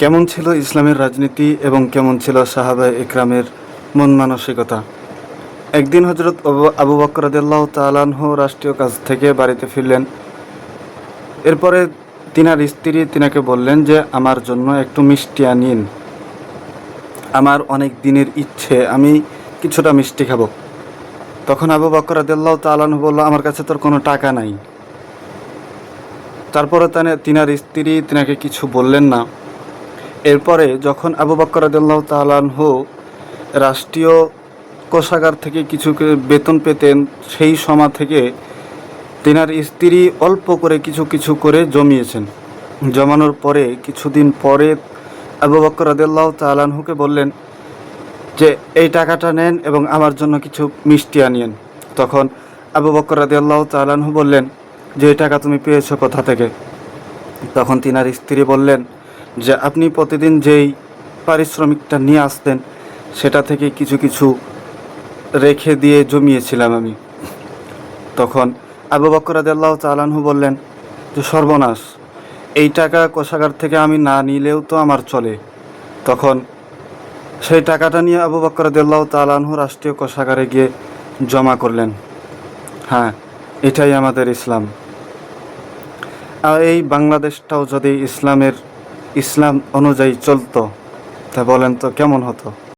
কেমন ছিল ইসলামের রাজনীতি এবং কেমন ছিল সাহাবায়ে ইকরামের মন মানসিকতা। একদিন হযরত আবু বকর রাদিয়াল্লাহু তাআলা আনহু রাষ্ট্রীয় কাজ থেকে বাড়িতে ফিরলেন। এরপরে তিনার স্ত্রী তিনাকে বললেন যে আমার জন্য একটু মিষ্টি আনিন, আমার অনেক দিনের ইচ্ছে, আমি কিছুটা মিষ্টি খাবো। তখন আবু বকর রাদিয়াল্লাহু তাআলা আনহু বলল, আমার কাছে তোর কোনো টাকা নাই। তারপরে তিনার স্ত্রী তিনাকে কিছু বললেন না। এরপরে যখন আবু বকর রাদিয়াল্লাহু তাআলা আনহু রাষ্ট্রীয় কোষাগার থেকে কিছু বেতন পেতেন, সেই সময় থেকে তিনার স্ত্রী অল্প করে কিছু কিছু করে জমিয়েছেন। জমানোর পরে কিছুদিন পরে আবু বকর রাদিয়াল্লাহু তাআলা আনহুকে বললেন যে এই টাকাটা নেন এবং আমার জন্য কিছু মিষ্টি আনিয়েন। তখন আবু বকর রাদিয়াল্লাহু তাআলা আনহু বললেন যে এই টাকা তুমি পেয়েছো কোথা থেকে? তখন তিনার স্ত্রী বললেন যে আপনি প্রতিদিন যেই পারিশ্রমিকটা নিয়ে আসতেন সেটা থেকে কিছু কিছু রেখে দিয়ে জমিয়েছিলাম আমি। তখন আবু বকর রাদিয়াল্লাহু তাআলা আনহু বললেন যে সর্বনাশ, এই টাকা কোষাগার থেকে আমি না নিলেও তো আমার চলে। তখন সেই টাকাটা নিয়ে আবু বকর রাদিয়াল্লাহু তাআলা আনহু রাষ্ট্রীয় কোষাগারে গিয়ে জমা করলেন। হ্যাঁ, এটাই আমাদের ইসলাম। আর এই বাংলাদেশটাও যদি ইসলাম অনুযায়ী চলতো তা বলেন তো কেমন হতো?